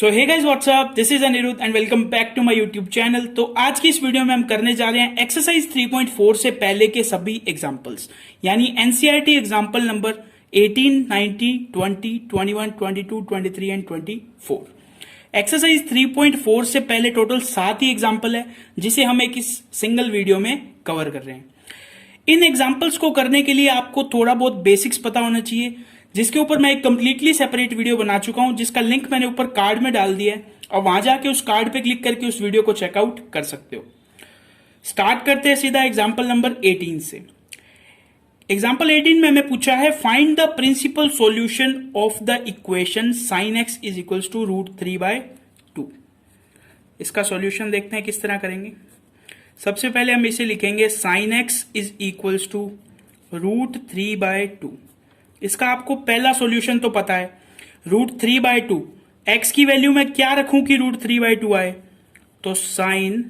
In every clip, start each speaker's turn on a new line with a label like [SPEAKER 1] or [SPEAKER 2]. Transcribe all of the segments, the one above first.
[SPEAKER 1] So hey guys what's up, this is Aniruddh and welcome back to my YouTube channel. तो आज की इस video में हम करने जा रहे हैं एक्सरसाइज 3.4 से पहले के सभी एग्जांपल्स, यानी NCERT example number 18, 19, 20, 21, 22, 23 and 24। Exercise 3.4 से पहले टोटल 7 ही एग्जाम्पल है जिसे हम एक इस सिंगल वीडियो में कवर कर रहे हैं। इन एग्जाम्पल्स को करने के लिए आपको थोड़ा बहुत बेसिक्स पता होना चाहिए, जिसके ऊपर मैं एक कंप्लीटली सेपरेट वीडियो बना चुका हूं, जिसका लिंक मैंने ऊपर कार्ड में डाल दिया है और वहां जाके उस कार्ड पे क्लिक करके उस वीडियो को चेकआउट कर सकते हो। स्टार्ट करते हैं सीधा एग्जाम्पल नंबर 18 से। एग्जाम्पल 18 में हमें पूछा है find the principal solution of the equation sine x is equals to √3/2। इसका सॉल्यूशन देखते हैं किस तरह करेंगे। सबसे पहले हम इसे लिखेंगे sine x is equals to √3/2। इसका आपको पहला सॉल्यूशन तो पता है, √3/2। एक्स की वैल्यू में क्या रखूं कि √3/2 आए, तो साइन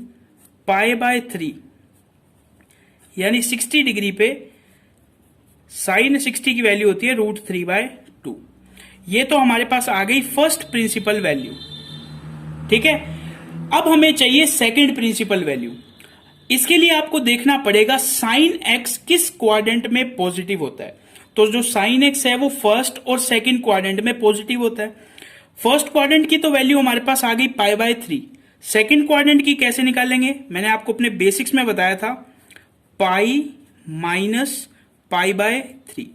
[SPEAKER 1] π/3 यानी 60 डिग्री पे साइन 60 की वैल्यू होती है √3/2। ये तो हमारे पास आ गई फर्स्ट प्रिंसिपल वैल्यू। ठीक है, अब हमें चाहिए सेकंड प्रिंसिपल वैल्यू। इसके लिए आपको देखना पड़ेगा साइन एक्स किस क्वाड्रेंट में पॉजिटिव होता है। तो जो साइन एक्स है वो फर्स्ट और सेकंड क्वाड्रेंट में पॉजिटिव होता है। फर्स्ट क्वाड्रेंट की तो वैल्यू हमारे पास आ गई π/3। सेकंड क्वाड्रेंट की कैसे निकालेंगे, मैंने आपको अपने बेसिक्स में बताया था, पाई माइनस π/3।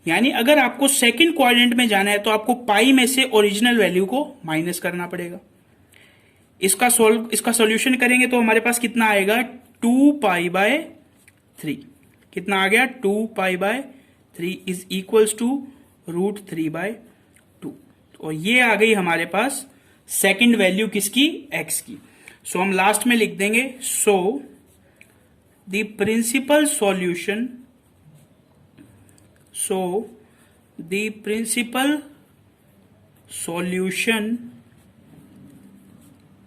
[SPEAKER 1] यानी अगर आपको सेकंड क्वाड्रेंट में जाना है तो आपको पाई में से ओरिजिनल वैल्यू को माइनस करना पड़ेगा। इसका सॉल्यूशन करेंगे तो हमारे पास कितना आएगा, 2π/3। कितना आ गया, 2π/3 इज इक्वल्स टू √3/2। और ये आ गई हमारे पास सेकंड वैल्यू किसकी, एक्स की। सो हम लास्ट में लिख देंगे so the principal solution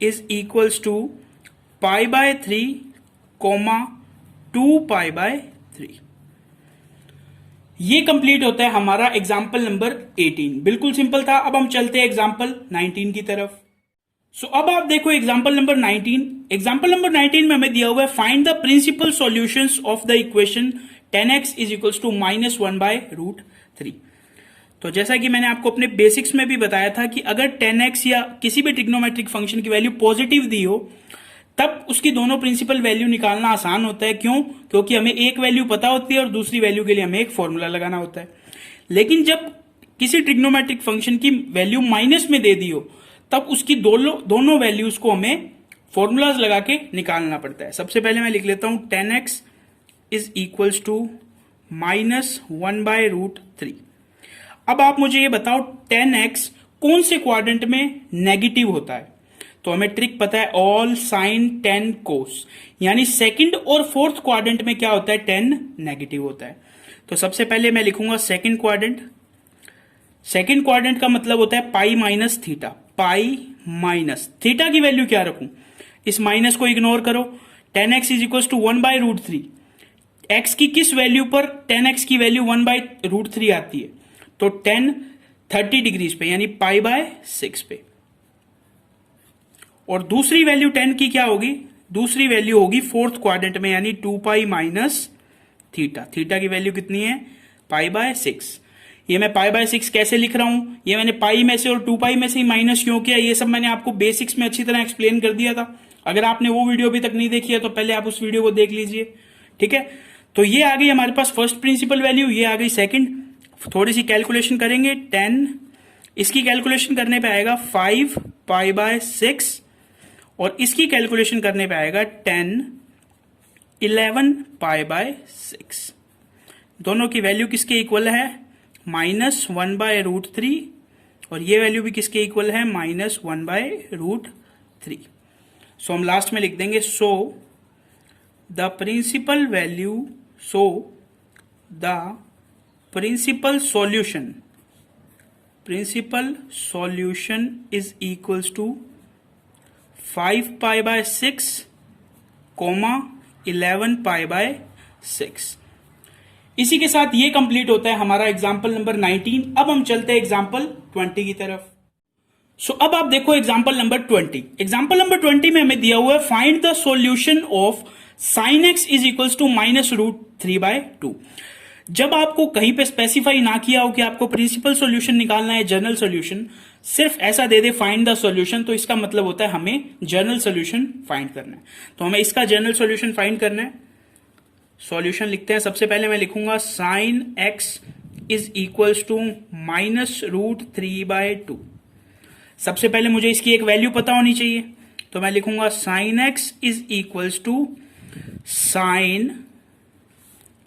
[SPEAKER 1] is equals to π/3, 2π/3। ये कंप्लीट होता है हमारा एग्जाम्पल नंबर 18। बिल्कुल सिंपल था। अब हम चलते हैं एग्जाम्पल 19 की तरफ। सो अब आप देखो एग्जाम्पल नंबर 19। एग्जाम्पल नंबर 19 में हमें दिया हुआ है find the principal solutions of the equation 10x is equals to -1/√3। तो जैसा कि मैंने आपको अपने बेसिक्स में भी बताया था कि अगर 10x या किसी भी ट्रिग्नोमेट्रिक फंक्शन की वैल्यू पॉजिटिव दी हो तब उसकी दोनों प्रिंसिपल वैल्यू निकालना आसान होता है। क्यों? क्योंकि हमें एक वैल्यू पता होती है और दूसरी वैल्यू के लिए हमें एक फॉर्मूला लगाना होता है। लेकिन जब किसी ट्रिग्नोमेट्रिक फंक्शन की वैल्यू माइनस में दे दी हो तब उसकी दोनों वैल्यूज को हमें फॉर्मूलाज लगा के निकालना पड़ता है। सबसे पहले मैं लिख लेता हूं 10x इज इक्वल्स टू -1/√3। अब आप मुझे ये बताओ 10x कौन से क्वाड्रेंट में नेगेटिव होता है। तो हमें ट्रिक पता है, ऑल साइन 10 कोस, यानी सेकंड और फोर्थ क्वाड्रेंट में क्या होता है, 10 नेगेटिव होता है। तो सबसे पहले मैं लिखूंगा सेकंड क्वाड्रेंट। सेकंड क्वाड्रेंट का मतलब होता है पाई माइनस थीटा। पाई माइनस थीटा की वैल्यू क्या रखूं, इस माइनस को इग्नोर करो। 10x is equal to 1/√3। x की किस वैल्यू पर 10x की वैल्यू 1/√3 आती है, तो 10 30 डिग्रीज पे यानी π/6 पे। और दूसरी वैल्यू 10 की क्या होगी, दूसरी वैल्यू होगी फोर्थ क्वाड्रेंट में यानी 2π माइनस थीटा। थीटा की वैल्यू कितनी है, π/6। ये मैं π/6 कैसे लिख रहा हूं, ये मैंने पाई में से और 2π में से ही माइनस क्यों किया, ये सब मैंने आपको बेसिक्स में अच्छी तरह एक्सप्लेन कर दिया था। अगर आपने वो वीडियो अभी तक नहीं देखी है तो पहले आप उस वीडियो को देख लीजिए। ठीक है, तो ये आ गई हमारे पास फर्स्ट प्रिंसिपल वैल्यू, ये आ गई सेकंड। थोड़ी सी कैलकुलेशन करेंगे, 10 इसकी कैलकुलेशन करने पे आएगा 5π/6 और इसकी कैलकुलेशन करने पे आएगा 11π/6। दोनों की वैल्यू किसके इक्वल है, -1/√3 और ये वैल्यू भी किसके इक्वल है, -1/√3। सो हम लास्ट में लिख देंगे so the principal solution is equals to 5π/6, 11π/6। इसी के साथ ये कंप्लीट होता है हमारा एग्जाम्पल नंबर 19। अब हम चलते हैं एग्जाम्पल 20 की तरफ। सो अब आप देखो एग्जाम्पल नंबर 20। एग्जाम्पल नंबर 20 में हमें दिया हुआ है find the solution of sine x is equals to -√3/2। जब आपको कहीं पे स्पेसिफाई ना किया हो कि आपको प्रिंसिपल सॉल्यूशन निकालना है, जनरल सॉल्यूशन, सिर्फ ऐसा दे दे फाइंड द सॉल्यूशन, तो इसका मतलब होता है हमें जनरल सॉल्यूशन फाइंड करना है। तो हमें इसका जनरल सॉल्यूशन फाइंड करना है। सॉल्यूशन लिखते हैं। सबसे पहले मैं लिखूंगा sine x is equals to -√3/2। सबसे पहले मुझे इसकी एक वैल्यू पता होनी चाहिए, तो मैं लिखूंगा sine x is equals to sine,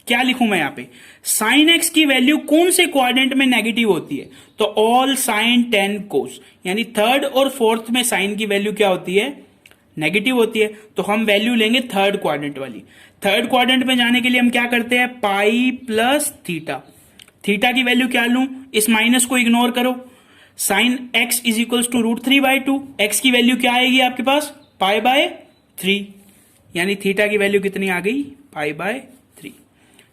[SPEAKER 1] क्या लिखूं मैं यहां पे, साइन एक्स की वैल्यू कौन से क्वाड्रेंट में नेगेटिव होती है, तो ऑल साइन 10 कोस, यानी थर्ड और फोर्थ में साइन की वैल्यू क्या होती है, नेगेटिव होती है। तो हम वैल्यू लेंगे थर्ड क्वाड्रेंट वाली। थर्ड क्वाड्रेंट में जाने के लिए हम क्या करते हैं, पाई प्लस थीटा। थीटा की वैल्यू क्या लूं, इस माइनस को इग्नोर करो। Sine x is equals to √3/2, x की वैल्यू क्या आएगी आपके पास, π/3, यानी थीटा की वैल्यू कितनी आ गई, π/3।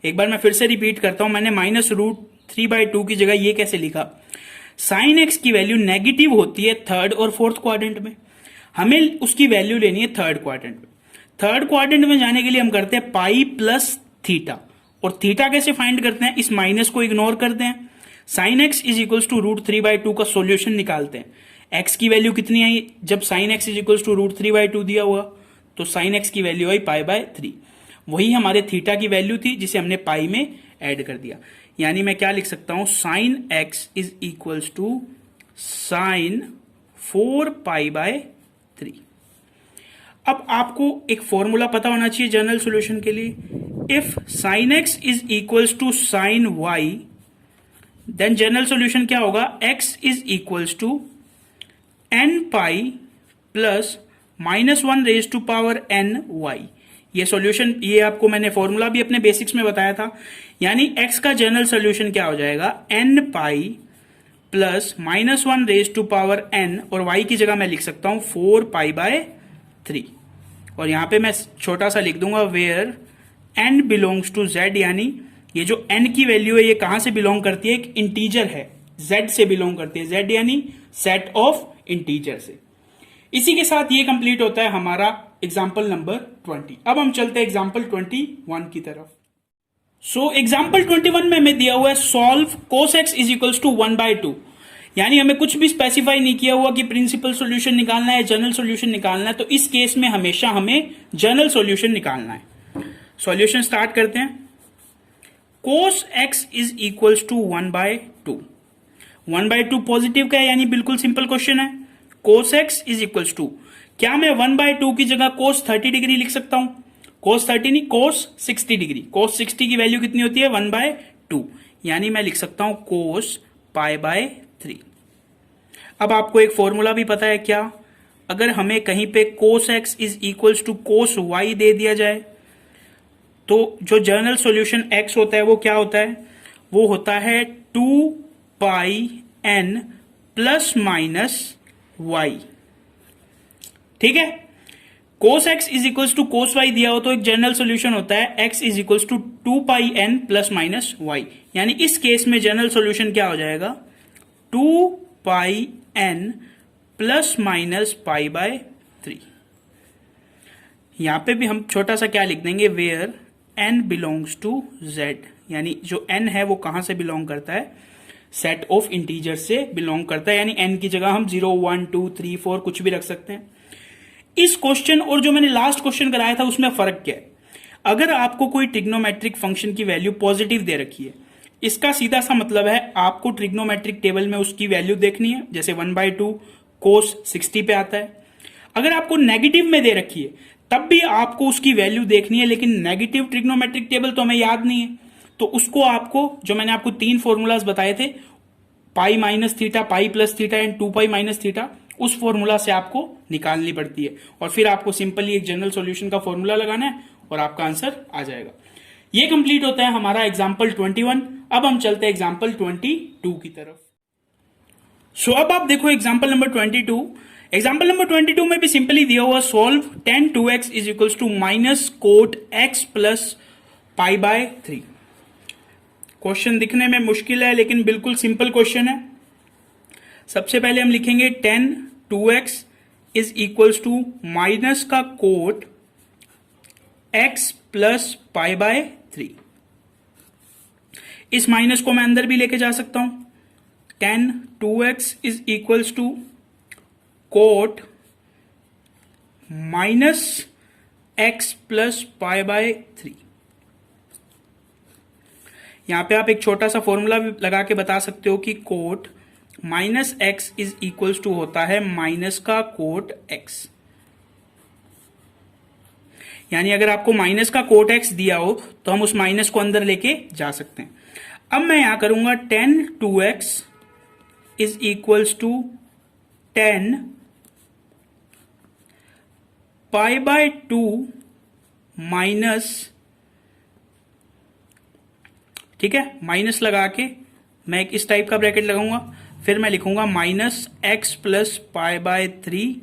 [SPEAKER 1] एक बार मैं फिर से रिपीट करता हूं, मैंने -√3/2 की जगह ये कैसे लिखा, साइन एक्स की वैल्यू नेगेटिव होती है थर्ड और फोर्थ क्वाड्रेंट में, हमें उसकी वैल्यू लेनी है थर्ड क्वाड्रेंट में। थर्ड क्वाड्रेंट में जाने के लिए हम करते हैं पाई प्लस थीटा, और थीटा कैसे फाइंड करते हैं, इस माइनस को इग्नोर करते हैं। Sine x is equals to √3/2 का सॉल्यूशन निकालते हैं। एक्स की वैल्यू कितनी आई, जब sine x is equals to √3/2 दिया हुआ, तो साइन एक्स की वैल्यू आई π/3, वही हमारे थीटा की वैल्यू थी जिसे हमने पाई में ऐड कर दिया। यानी मैं क्या लिख सकता हूं, sine x is equals to sine 4π/3। अब आपको एक फॉर्मूला पता होना चाहिए जनरल सॉल्यूशन के लिए। If sine x is equals to sine y, then general solution क्या होगा, x is equals to n pi plus -1⁻⁴n y। ये सॉल्यूशन, ये आपको मैंने फॉर्मूला भी अपने बेसिक्स में बताया था। यानी x का जनरल सॉल्यूशन क्या हो जाएगा, n पाई प्लस -1⁻n, और y की जगह मैं लिख सकता हूं 4π/3। और यहां पे मैं छोटा सा लिख दूंगा where n belongs to z, यानी ये जो n की वैल्यू है ये कहां से बिलोंग करती है, एक इंटीजर है, z से बिलोंग करती है, z यानी सेट ऑफ इंटीजर से। इसी के साथ ये कंप्लीट होता है हमारा एग्जाम्पल नंबर 20। अब हम चलते हैं एग्जाम्पल 21 की तरफ। सो एग्जाम्पल 21 में हमें दिया हुआ है solve cos x is equals to 1/2, यानी हमें कुछ भी स्पेसिफाई नहीं किया हुआ कि प्रिंसिपल सॉल्यूशन निकालना है, जनरल सॉल्यूशन निकालना है। तो इस केस में हमेशा हमें जनरल सॉल्यूशन निकालना है। सॉल्यूशन स्टार्ट करते हैं। cos x is equals to 1/2। 1/2 positive का है, यानी बिल्कुल सिंपल क्वेश्चन है। cos x is equals to, क्या मैं 1/2 की जगह cos 30 डिग्री लिख सकता हूं, cos 30 नहीं, cos 60 डिग्री। cos 60 की वैल्यू कितनी होती है, 1/2, यानी मैं लिख सकता हूं cos π/3। अब आपको एक फॉर्मूला भी पता है क्या, अगर हमें कहीं पे cos x is equals to cos y दे दिया जाए, तो जो जनरल सॉल्यूशन x होता है वो क्या होता है, वो होता है 2πn प्लस माइनस y। ठीक है, cos x is equals to cos y दिया हो तो एक जनरल सॉल्यूशन होता है x is equals to 2πn plus minus y, यानी इस केस में जनरल सॉल्यूशन क्या हो जाएगा, 2πn प्लस माइनस π/3। यहां पे भी हम छोटा सा क्या लिख देंगे, where n belongs to z, यानी जो n है वो कहां से बिलोंग करता है, सेट ऑफ इंटीजर से बिलोंग करता है, यानी n की जगह हम 0 1 2 3 4 कुछ भी रख सकते हैं। इस क्वेश्चन और जो मैंने लास्ट क्वेश्चन कराया था उसमें फर्क क्या है, अगर आपको कोई ट्रिग्नोमेट्रिक फंक्शन की वैल्यू पॉजिटिव दे रखी है, इसका सीधा सा मतलब है आपको ट्रिग्नोमेट्रिक टेबल में उसकी वैल्यू देखनी है, जैसे 1/2 cos 60 पे आता है। अगर आपको नेगेटिव में दे रखी है तब भी आपको उसकी वैल्यू देखनी है, लेकिन नेगेटिव ट्रिग्नोमेट्रिक टेबल तो हमें याद नहीं है, तो उसको आपको, जो मैंने आपको 3 फॉर्मूलाज बताए थे, pi minus theta, pi plus theta and 2π minus theta, उस फॉर्मूला से आपको निकालनी पड़ती है, और फिर आपको सिंपली एक जनरल सॉल्यूशन का फॉर्मूला लगाना है और आपका आंसर आ जाएगा। ये कंप्लीट होता है हमारा एग्जाम्पल 21। अब हम चलते हैं एग्जाम्पल 22 की तरफ। सो अब आप देखो एग्जाम्पल नंबर 22। एग्जाम्पल नंबर 22 में भी सिंपली दिया हुआ solve tan 2x is equals to minus cot x plus π/3। Question दिखने में मुश्किल है लेकिन बिल्कुल सिंपल क्वेश्चन है। सबसे पहले हम लिखेंगे 10 2x is equals to minus का cot x plus pi by 3। इस माइनस को मैं अंदर भी लेके जा सकता हूं। 10 2x is equals to cot minus x plus pi by 3। यहां पे आप एक छोटा सा फॉर्मूला लगा के बता सकते हो कि cot minus x is equals to होता है माइनस का कोट एक्स। यानी अगर आपको माइनस का कोट एक्स दिया हो तो हम उस माइनस को अंदर लेके जा सकते हैं। अब मैं यहां करूंगा 10 2x is equals to 10 pi by 2 minus, ठीक है, माइनस लगा के मैं एक इस टाइप का ब्रैकेट लगाऊंगा, फिर मैं लिखूंगा minus x plus pi by 3,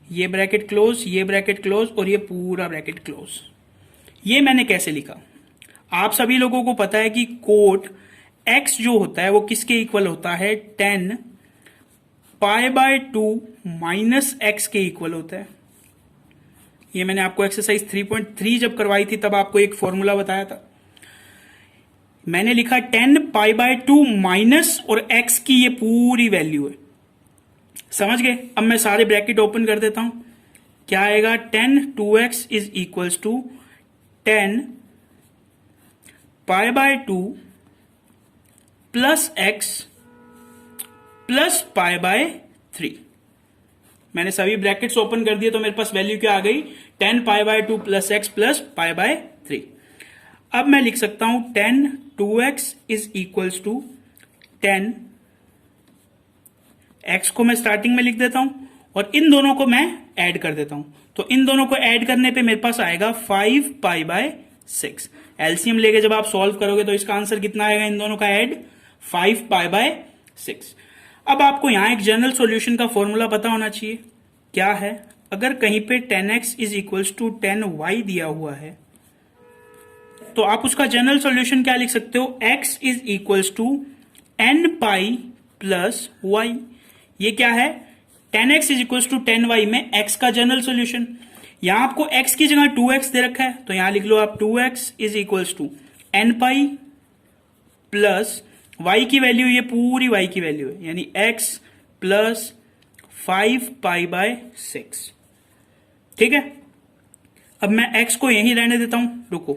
[SPEAKER 1] ये ब्रैकेट क्लोज, ये ब्रैकेट क्लोज और ये पूरा ब्रैकेट क्लोज। ये मैंने कैसे लिखा? आप सभी लोगों को पता है कि कोट x जो होता है वो किसके इक्वल होता है? 10 पाई बाय 2 माइनस एक्स के इक्वल होता है। ये मैंने आपको एक्सरसाइज 3.3 जब करवाई थी तब आपको एक फॉर्मूला बताया था। मैंने लिखा 10 पाई बाय 2 माइनस और x की ये पूरी वैल्यू है। समझ गए? अब मैं सारे ब्रैकेट ओपन कर देता हूं। क्या आएगा? 10 2x is equals to 10 pi by 2 plus x plus pi by 3। मैंने सभी ब्रैकेट्स ओपन कर दिए तो मेरे पास वैल्यू क्या आ गई? 10 pi by 2 plus x plus pi by 3। अब मैं लिख सकता हूं 10 2x is equals to 10, x को मैं स्टार्टिंग में लिख देता हूं और इन दोनों को मैं ऐड कर देता हूं। तो इन दोनों को ऐड करने पे मेरे पास आएगा 5 पाई बाय 6। एलसीएम लेके जब आप सॉल्व करोगे तो इसका आंसर कितना आएगा इन दोनों का ऐड? 5 pi by 6। अब आपको यहां एक जनरल सॉल्यूशन का फॉर्मूला पता होना चाहिए। क्या है? अगर कहीं पे 10x is equals to 10y दिया हुआ है तो आप उसका जनरल सॉल्यूशन क्या लिख सकते हो? x is equals to n pi plus y। ये क्या है? 10x is equals to 10y में x का जनरल सॉल्यूशन। यहां आपको x की जगह 2x दे रखा है तो यहां लिख लो आप 2x is equals to n pi plus y की वैल्यू, ये पूरी y की वैल्यू है, यानी x प्लस 5 पाई बाय 6। ठीक है, अब मैं x को यहीं रहने देता हूं। रुको,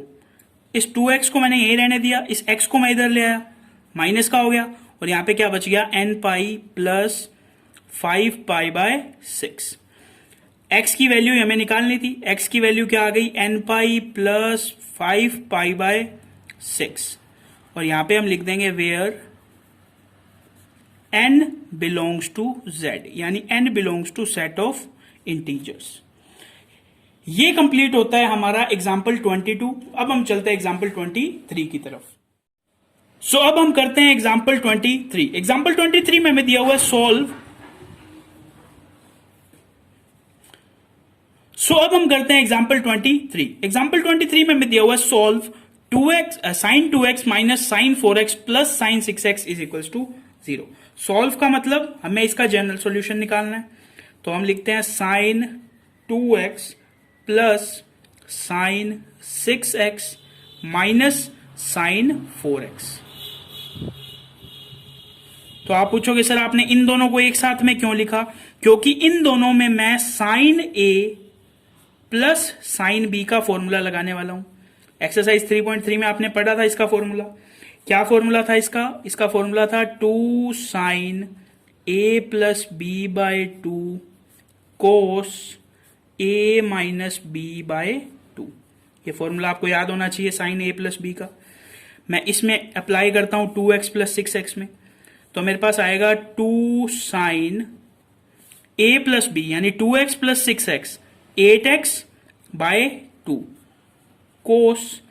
[SPEAKER 1] इस 2x को मैंने यहीं रहने दिया, इस x को मैं इधर ले आया, माइनस का हो गया और यहां पे क्या बच गया? n pi plus 5 pi by 6। x की वैल्यू हमें निकालनी थी, x की वैल्यू क्या आ गई? n pi plus 5 pi by 6 और यहां पे हम लिख देंगे where n belongs to z, यानी n belongs to set of integers. ये कंप्लीट होता है हमारा एग्जाम्पल 22। अब हम चलते हैं एग्जाम्पल 23 की तरफ। सो अब हम करते हैं एग्जाम्पल 23। एग्जाम्पल 23 में हमें दिया हुआ है सॉल्व। सो अब हम करते हैं एग्जाम्पल 23। एग्जाम्पल 23 में हमें दिया हुआ है solve 2x sine 2x minus sine 4x plus sine 6x is equals to 0। Solve का मतलब हमें इसका जनरल सॉल्यूशन निकालना है। तो हम लिखते हैं sine 2x plus sine 6x minus sine 4x। तो आप पूछोगे सर आपने इन दोनों को एक साथ में क्यों लिखा? क्योंकि इन दोनों में मैं sine a plus sine b का फॉर्मूला लगाने वाला हूं। एक्सरसाइज 3.3 में आपने पढ़ा था इसका फॉर्मूला। क्या फॉर्मूला था इसका? इसका फॉर्मूला था 2 sine a plus B by 2 cos a minus B by 2। ये फॉर्मूला आपको याद होना चाहिए साइन a प्लस बी का। मैं इसमें अप्लाई करता हूं 2x प्लस 6x में, तो मेरे पास आएगा 2 साइन a प्लस बी यानी 2x plus 6x 8x by 2 cos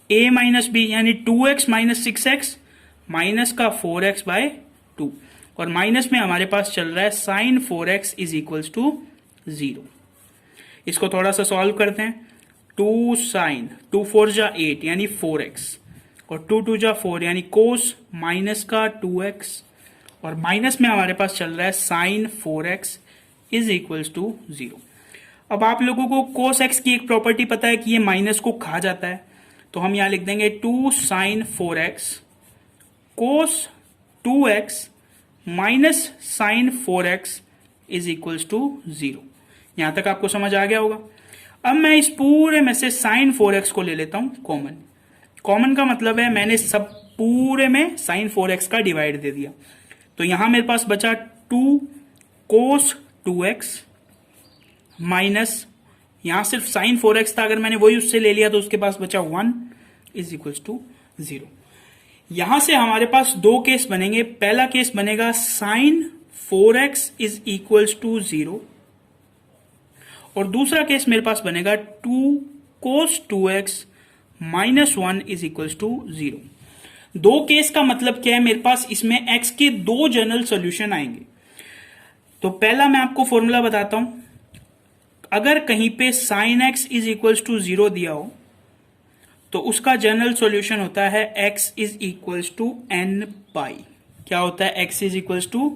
[SPEAKER 1] a minus B यानी 2x माइनस 6x माइनस का 4x बाय 2 और माइनस में हमारे पास चल रहा है sign 4x is equals to 0। इसको थोड़ा सा सॉल्व करते हैं। 2 साइन 2 4 जा 8 यानी 4x और 2 2 जा 4 यानी कोस माइनस का 2x और माइनस में हमारे पास चल रहा है sign 4x is equals to 0। अब आप लोगों को cos x की एक प्रॉपर्टी पता है कि ये माइनस को खा जाता है, तो हम यहां लिख देंगे 2 sine 4x cos 2x minus sine 4x is equals to 0। यहां तक आपको समझ आ गया होगा। अब मैं इस पूरे में से साइन 4x को ले लेता हूं कॉमन। कॉमन का मतलब है मैंने सब पूरे में साइन 4x का डिवाइड दे दिया, तो यहां मेरे पास बचा 2 cos 2x माइनस यहां सिर्फ साइन 4x था, अगर मैंने वही उससे ले लिया तो उसके पास बचा 1 इज इक्वल्स टू 0। यहां से हमारे पास दो केस बनेंगे। पहला केस बनेगा sign 4x is equals to 0 और दूसरा केस मेरे पास बनेगा 2 cos 2x minus 1 is equals to 0। दो केस का मतलब क्या है, मेरे पास इसमें x के दो जनरल सॉल्यूशन आएंगे। तो पहला मैं आपको फॉर्मूला बताता हूं। अगर कहीं पे sine x is equals to 0 दिया हो तो उसका जनरल सॉल्यूशन होता है x is equals to n pi. क्या होता है? x is equals to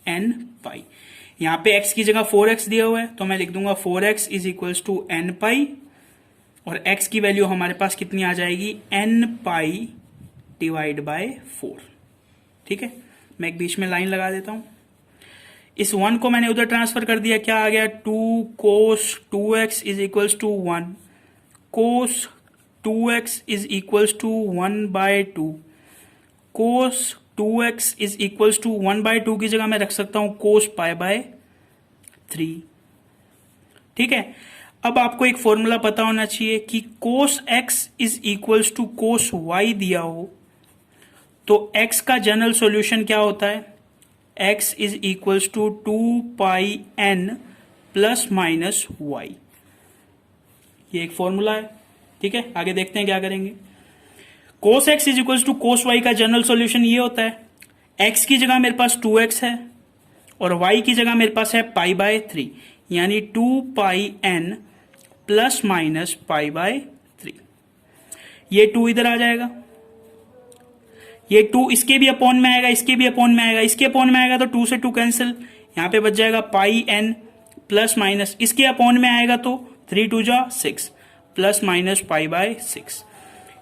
[SPEAKER 1] n pi. यहां पे x की जगह 4x दिया हुआ है तो मैं लिख दूंगा 4x is equals to n pi और x की वैल्यू हमारे पास कितनी आ जाएगी? n pi divide by 4। ठीक है, मैं एक बीच में लाइन लगा देता हूं। इस 1 को मैंने उधर ट्रांसफर कर दिया, क्या आ गया? 2 cos 2x is equals to 1 cos 2x is equals to 1 by 2 cos 2x is equals to 1 by 2 की जगह मैं रख सकता हूं cos पाई बाय 3। ठीक है, अब आपको एक फॉर्मूला पता होना चाहिए कि cos x is equals to cos y दिया हो तो x का जनरल सॉल्यूशन क्या होता है? x is equals to 2 pi n plus minus y। ये एक फॉर्मूला है। ठीक है, आगे देखते हैं क्या करेंगे। cos x is equals to cos y का जनरल सॉल्यूशन ये होता है x की जगह मेरे पास 2x है और y की जगह मेरे पास है पाई बाय 3, यानी 2 pi n plus minus pi by 3। ये 2 इधर आ जाएगा, ये 2 इसके भी अपॉन में आएगा, इसके भी अपॉन में आएगा, इसके अपॉन में आएगा तो 2 से 2 कैंसिल, यहां पे बच जाएगा पाई n प्लस माइनस, इसके अपॉन में आएगा तो 3 2 जा 6 प्लस माइनस पाई बाय 6।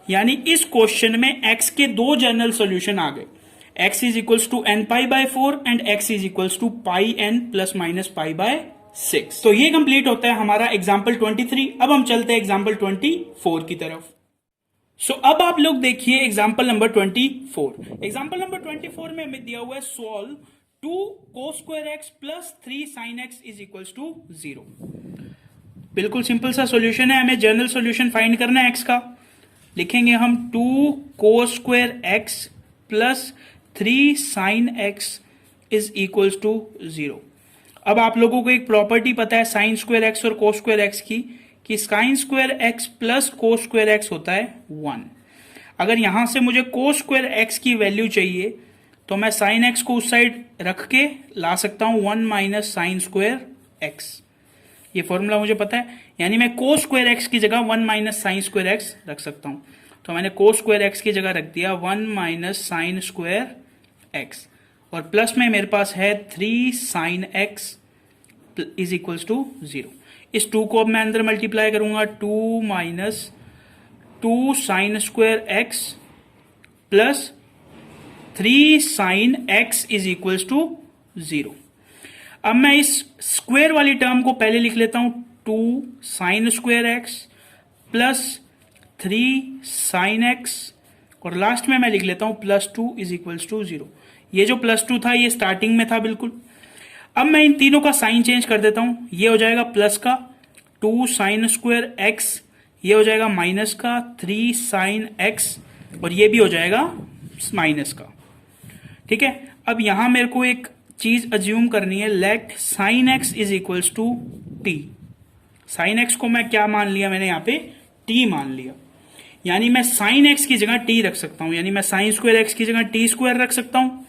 [SPEAKER 1] यानी इस क्वेश्चन में x के दो जनरल सॉल्यूशन आ गए, x is equals to n pi by 4 and x is equals to pi n plus minus pi by 6। तो ये कंप्लीट होता है हमारा एग्जाम्पल 23। अब हम चलते हैं एग्जाम्पल 24 की तरफ। अब आप लोग देखिए एग्जाम्पल नंबर 24। एग्जाम्पल नंबर 24 में हमें दिया हुआ है solve 2 cos square x plus 3 sin x is equals to 0। बिल्कुल सिंपल सा सॉल्यूशन है, हमें जनरल सॉल्यूशन फाइंड करना है x का। लिखेंगे हम 2 cos square x plus 3 sin x is equals to 0। अब आप लोगों को एक प्रॉपर्टी पता है साइन स्क्वायर x और cos स्क्वायर x की, कि sine square x plus cos square x होता है 1। अगर यहां से मुझे cos स्क्वायर x की वैल्यू चाहिए तो मैं साइन x को उस साइड रख के ला सकता हूं 1 माइनस साइन स्क्वायर x। ये फॉर्मूला मुझे पता है, यानी मैं cos स्क्वायर x की जगह 1 माइनस साइन स्क्वायर x रख सकता हूं। तो मैंने cos स्क्वायर x की जगह रख दिया 1 माइनस साइन स्क्वायर x और प्लस में मेरे पास है 3 sine x is equals to 0। इस 2 को अब मैं अंदर मल्टीप्लाई करूंगा, 2 minus 2 sine square x plus 3 sine x is equals to 0। अब मैं इस स्क्वायर वाली टर्म को पहले लिख लेता हूं, 2 sine square x plus 3 sine x और लास्ट में मैं लिख लेता हूं प्लस 2 इज इक्वल्स टू 0। ये जो प्लस 2 था ये स्टार्टिंग में था बिल्कुल। अब मैं इन तीनों का साइन चेंज कर देता हूं, ये हो जाएगा प्लस का 2 साइन स्क्वायर x, ये हो जाएगा माइनस का 3 साइन x और ये भी हो जाएगा माइनस का। ठीक है, अब यहां मेरे को एक चीज अज्यूम करनी है, let sine x is equals to t। Sine x को मैं क्या मान लिया? मैंने यहां पे t मान लिया, यानी मैं साइन x की जगह t रख सकता हूं, यानी मैं साइन स्क्वायर x की जगह t स्क्वायर रख सकता हूं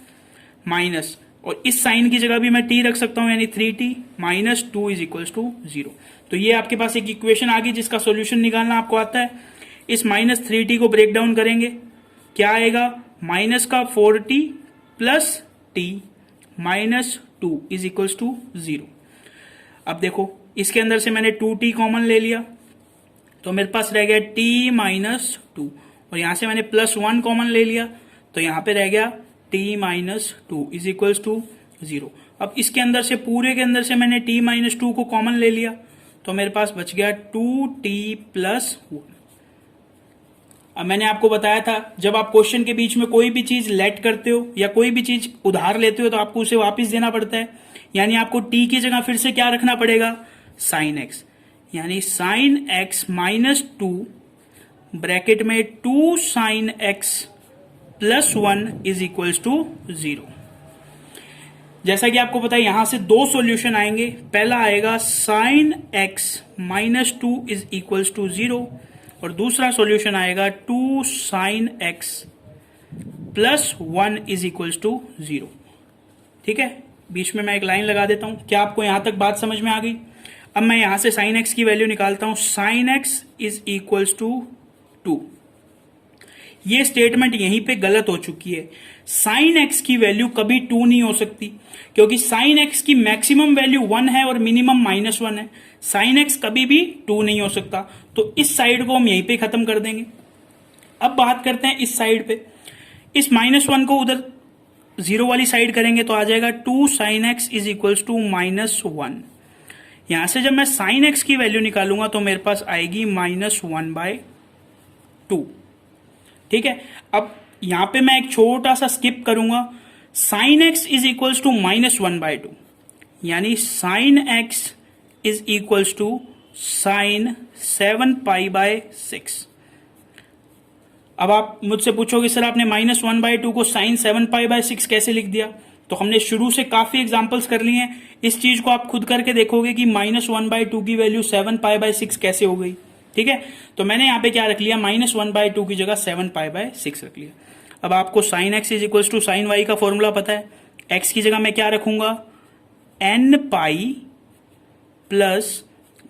[SPEAKER 1] माइनस, और इस साइन की जगह भी मैं t रख सकता हूं, यानी 3t minus 2 is equals to 0। तो ये आपके पास एक इक्वेशन आ गई जिसका सॉल्यूशन निकालना आपको आता है। इस माइनस 3t को ब्रेक डाउन करेंगे, क्या आएगा? माइनस का 4t plus t minus two is equals to 0। अब देखो इसके अंदर से मैंने 2t कॉमन ले लिया तो मेरे पास रह गया t माइनस टू, और यहां से मैंने +1 कॉमन ले लिया तो यहां पे रह गया t minus two is equals to 0। अब इसके अंदर से पूरे के अंदर से मैंने t माइनस टू को कॉमन ले लिया तो मेरे पास बच गया 2t + 1। अब मैंने आपको बताया था जब आप क्वेश्चन के बीच में कोई भी चीज लेट करते हो या कोई भी चीज उधार लेते हो तो आपको उसे वापस देना पड़ता है, यानी आपको t की जगह फिर से क्या रखना पड़ेगा, sin x, यानी sin x minus two bracket में 2 sin x + 1 is equals to 0। जैसा कि आपको पता है यहां से दो सॉल्यूशन आएंगे, पहला आएगा sin x minus two is equals to 0 और दूसरा सॉल्यूशन आएगा 2 sin x + 1 is equals to 0। ठीक है, बीच में मैं एक लाइन लगा देता हूं। क्या आपको यहां तक बात समझ में आ गई? अब मैं यहां से sin x की वैल्यू निकालता हूं, sin x is equals to 2। ये स्टेटमेंट यहीं पे गलत हो चुकी है। sin x की वैल्यू कभी 2 नहीं हो सकती क्योंकि sin x की मैक्सिमम वैल्यू 1 है और मिनिमम -1 है। sin x कभी भी 2 नहीं हो सकता, तो इस साइड को हम यहीं पे खत्म कर देंगे। अब बात करते हैं इस साइड पे, इस -1 को उधर 0 वाली साइड करेंगे तो आ जाएगा 2 sin x is equals to -1। यहां से जब मैं sin x की वैल्यू निकालूंगा तो मेरे पास आएगी -1/2। ठीक है, अब यहां पे मैं एक छोटा सा स्किप करूंगा, sin x is equals to -1/2, यानी sin x is equals to sin 7π/6। अब आप मुझसे पूछोगे सर आपने -1/2 को sin 7π/6 कैसे लिख दिया? तो हमने शुरू से काफी एग्जांपल्स कर लिए हैं, इस चीज को आप खुद करके देखोगे कि -1/2 की वैल्यू 7π/6 कैसे हो गई। ठीक है, तो मैंने यहाँ पे क्या रख लिया, -1/2 की जगह 7π/6 रख लिया। अब आपको sin x is equals to sin y का फॉर्मूला पता है, x की जगह मैं क्या रखूंगा, n π प्लस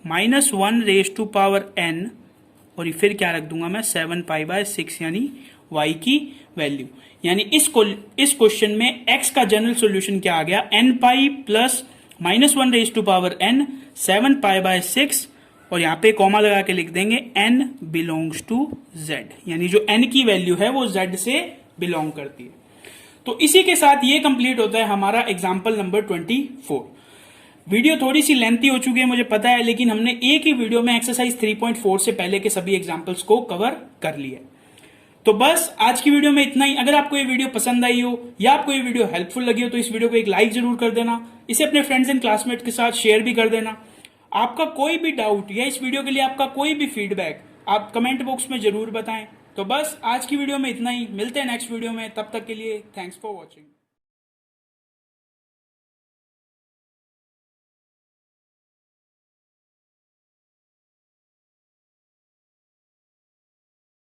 [SPEAKER 1] -1n और फिर क्या रख दूंगा मैं 7π/6 यानी y की वैल्यू। यानी इस क्वेश्चन में x का जनरल सॉल्यूशन क्या आ गया, n π प्लस -1n 7π/6 और यहां पे कॉमा लगा के लिख देंगे n बिलोंग्स टू z, यानी जो n की वैल्यू है वो z से बिलोंग करती है। तो इसी के साथ ये कंप्लीट होता है हमारा एग्जाम्पल नंबर 24। वीडियो थोड़ी सी लेंथी हो चुकी है मुझे पता है, लेकिन हमने एक ही वीडियो में एक्सरसाइज 3.4 से पहले के सभी एग्जाम्पल्स को कवर कर लिया। तो बस आज की वीडियो में इतना ही। अगर आपको ये वीडियो पसंद आई हो या आपको ये वीडियो हेल्पफुल लगी हो तो इस वीडियो को एक लाइक जरूर कर देना, इसे अपने फ्रेंड्स एंड क्लासमेट के साथ शेयर भी कर देना। आपका कोई भी डाउट या इस वीडियो के लिए आपका कोई भी फीडबैक आप कमेंट बॉक्स में जरूर बताएं। तो बस आज की वीडियो में इतना ही, मिलते हैं नेक्स्ट वीडियो में, तब तक के लिए थैंक्स फॉर वॉचिंग।